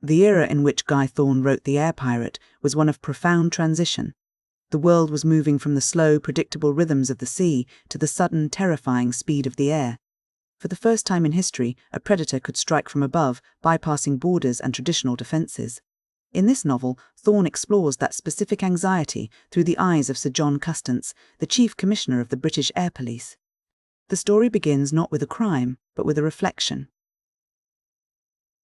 The era in which Guy Thorne wrote The Air Pirate was one of profound transition. The world was moving from the slow, predictable rhythms of the sea to the sudden, terrifying speed of the air. For the first time in history, a predator could strike from above, bypassing borders and traditional defences. In this novel, Thorne explores that specific anxiety through the eyes of Sir John Custance, the Chief Commissioner of the British Air Police. The story begins not with a crime, but with a reflection.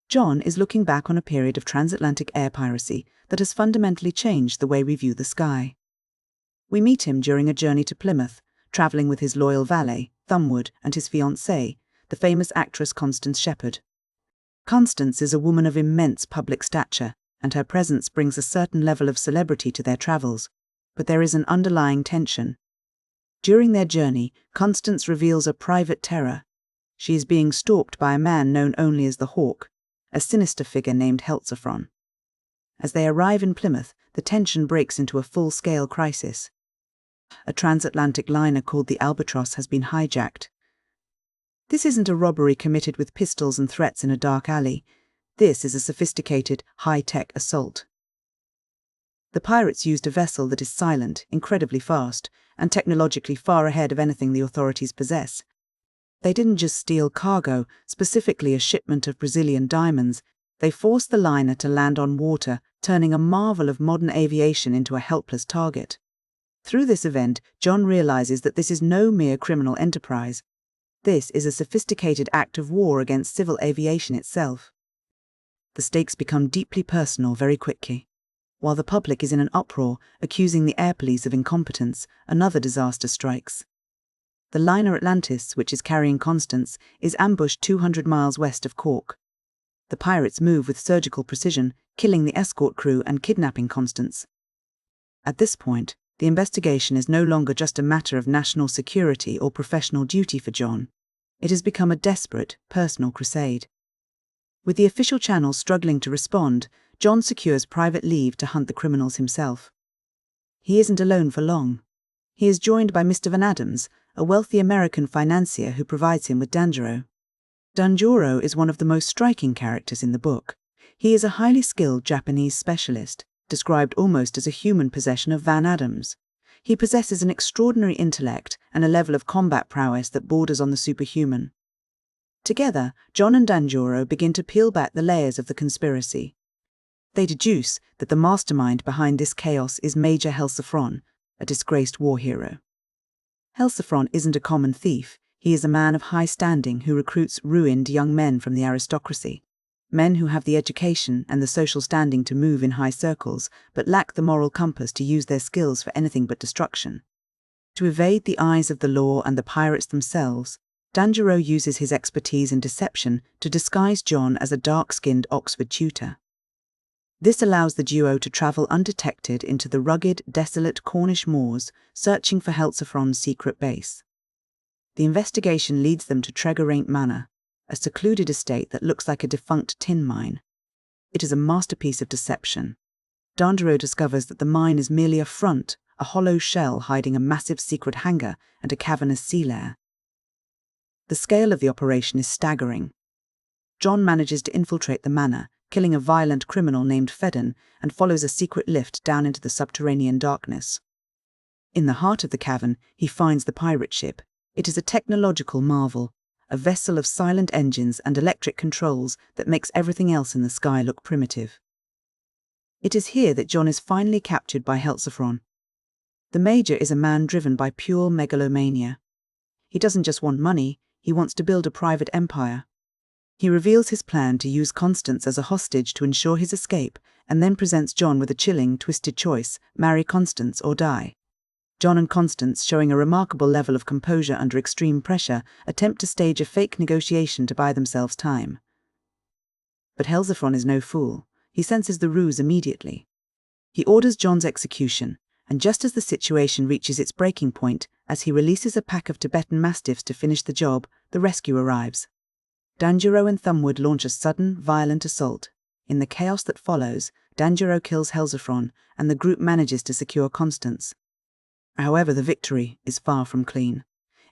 John is looking back on a period of transatlantic air piracy that has fundamentally changed the way we view the sky. We meet him during a journey to Plymouth, travelling with his loyal valet, Thumbwood, and his fiancée, the famous actress Constance Shepherd. Constance is a woman of immense public stature, and her presence brings a certain level of celebrity to their travels, but there is an underlying tension. During their journey, Constance reveals a private terror. She is being stalked by a man known only as the Hawk, a sinister figure named Heltzephron. As they arrive in Plymouth, the tension breaks into a full-scale crisis. A transatlantic liner called the Albatros has been hijacked. This isn't a robbery committed with pistols and threats in a dark alley. This is a sophisticated, high-tech assault. The pirates used a vessel that is silent, incredibly fast, and technologically far ahead of anything the authorities possess. They didn't just steal cargo, specifically a shipment of Brazilian diamonds. They forced the liner to land on water, turning a marvel of modern aviation into a helpless target. Through this event, John realizes that this is no mere criminal enterprise. This is a sophisticated act of war against civil aviation itself. The stakes become deeply personal very quickly. While the public is in an uproar, accusing the air police of incompetence, another disaster strikes. The liner Atlantis, which is carrying Constance, is ambushed 200 miles west of Cork. The pirates move with surgical precision, killing the escort crew and kidnapping Constance. At this point, the investigation is no longer just a matter of national security or professional duty for John. It has become a desperate, personal crusade. With the official channels struggling to respond, John secures private leave to hunt the criminals himself. He isn't alone for long. He is joined by Mr. Van Adams, a wealthy American financier who provides him with Danjuro. Danjuro is one of the most striking characters in the book. He is a highly skilled Japanese specialist, described almost as a human possession of Van Adams. He possesses an extraordinary intellect and a level of combat prowess that borders on the superhuman. Together, John and Danjuro begin to peel back the layers of the conspiracy. They deduce that the mastermind behind this chaos is Major Heltzephron, a disgraced war hero. Heltzephron isn't a common thief. He is a man of high standing who recruits ruined young men from the aristocracy. Men who have the education and the social standing to move in high circles, but lack the moral compass to use their skills for anything but destruction. To evade the eyes of the law and the pirates themselves, Danjuro uses his expertise in deception to disguise John as a dark-skinned Oxford tutor. This allows the duo to travel undetected into the rugged, desolate Cornish moors, searching for Heltzephron's secret base. The investigation leads them to Tregoraint Manor, a secluded estate that looks like a defunct tin mine. It is a masterpiece of deception. Danjuro discovers that the mine is merely a front, a hollow shell hiding a massive secret hangar and a cavernous sea lair. The scale of the operation is staggering. John manages to infiltrate the manor, killing a violent criminal named Fedden, and follows a secret lift down into the subterranean darkness. In the heart of the cavern, he finds the pirate ship. It is a technological marvel, a vessel of silent engines and electric controls that makes everything else in the sky look primitive. It is here that John is finally captured by Heltzephron. The Major is a man driven by pure megalomania. He doesn't just want money, he wants to build a private empire. He reveals his plan to use Constance as a hostage to ensure his escape, and then presents John with a chilling, twisted choice: marry Constance or die. John and Constance, showing a remarkable level of composure under extreme pressure, attempt to stage a fake negotiation to buy themselves time. But Heltzephron is no fool. He senses the ruse immediately. He orders John's execution, and just as the situation reaches its breaking point, as he releases a pack of Tibetan mastiffs to finish the job, the rescue arrives. Danjuro and Thumbwood launch a sudden, violent assault. In the chaos that follows, Danjuro kills Heltzephron, and the group manages to secure Constance. However, the victory is far from clean.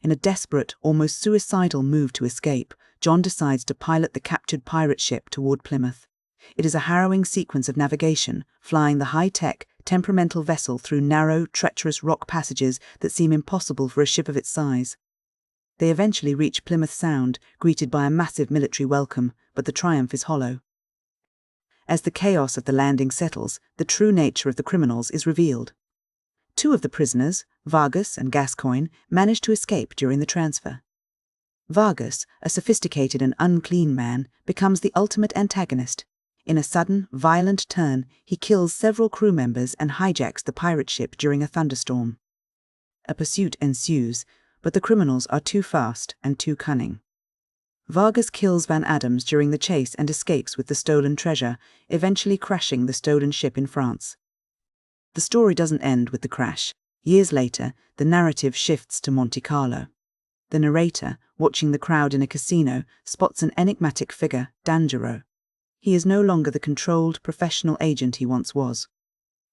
In a desperate, almost suicidal move to escape, John decides to pilot the captured pirate ship toward Plymouth. It is a harrowing sequence of navigation, flying the high-tech, temperamental vessel through narrow, treacherous rock passages that seem impossible for a ship of its size. They eventually reach Plymouth Sound, greeted by a massive military welcome, but the triumph is hollow. As the chaos of the landing settles, the true nature of the criminals is revealed. Two of the prisoners, Vargas and Gascoigne, manage to escape during the transfer. Vargas, a sophisticated and unclean man, becomes the ultimate antagonist. In a sudden, violent turn, he kills several crew members and hijacks the pirate ship during a thunderstorm. A pursuit ensues, but the criminals are too fast and too cunning. Vargas kills Van Adams during the chase and escapes with the stolen treasure, eventually crashing the stolen ship in France. The story doesn't end with the crash. Years later, the narrative shifts to Monte Carlo. The narrator, watching the crowd in a casino, spots an enigmatic figure, Dangereux. He is no longer the controlled, professional agent he once was.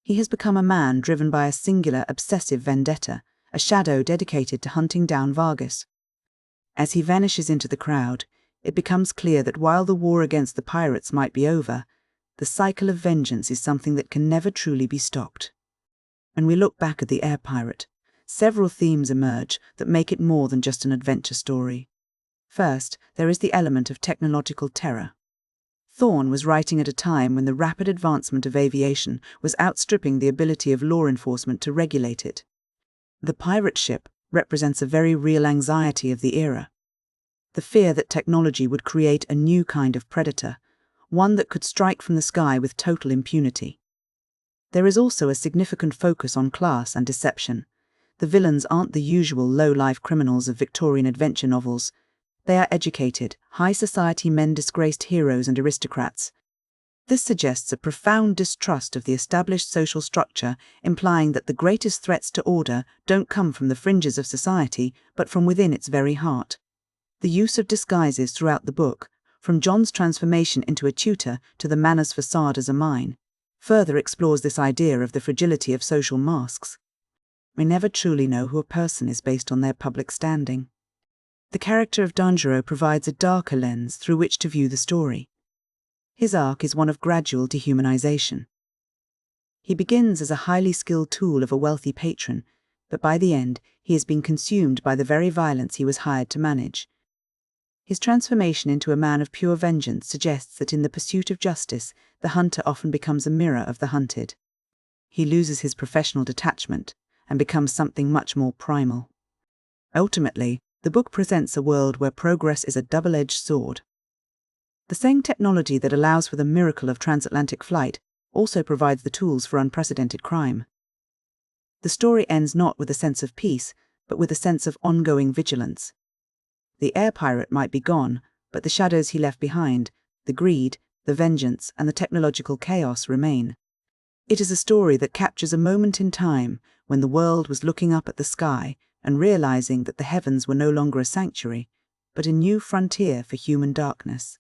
He has become a man driven by a singular, obsessive vendetta, a shadow dedicated to hunting down Vargas. As he vanishes into the crowd, it becomes clear that while the war against the pirates might be over, the cycle of vengeance is something that can never truly be stopped. When we look back at the Air Pirate, several themes emerge that make it more than just an adventure story. First, there is the element of technological terror. Thorne was writing at a time when the rapid advancement of aviation was outstripping the ability of law enforcement to regulate it. The pirate ship represents a very real anxiety of the era. The fear that technology would create a new kind of predator, one that could strike from the sky with total impunity. There is also a significant focus on class and deception. The villains aren't the usual low-life criminals of Victorian adventure novels. They are educated, high-society men-disgraced heroes and aristocrats. This suggests a profound distrust of the established social structure, implying that the greatest threats to order don't come from the fringes of society, but from within its very heart. The use of disguises throughout the book, from John's transformation into a tutor to the manor's facade as a mine, further explores this idea of the fragility of social masks. We never truly know who a person is based on their public standing. The character of Dangereux provides a darker lens through which to view the story. His arc is one of gradual dehumanization. He begins as a highly skilled tool of a wealthy patron, but by the end he has been consumed by the very violence he was hired to manage. His transformation into a man of pure vengeance suggests that in the pursuit of justice, the hunter often becomes a mirror of the hunted. He loses his professional detachment and becomes something much more primal. Ultimately, the book presents a world where progress is a double-edged sword. The same technology that allows for the miracle of transatlantic flight also provides the tools for unprecedented crime. The story ends not with a sense of peace, but with a sense of ongoing vigilance. The air pirate might be gone, but the shadows he left behind, the greed, the vengeance, and the technological chaos remain. It is a story that captures a moment in time when the world was looking up at the sky and realizing that the heavens were no longer a sanctuary, but a new frontier for human darkness.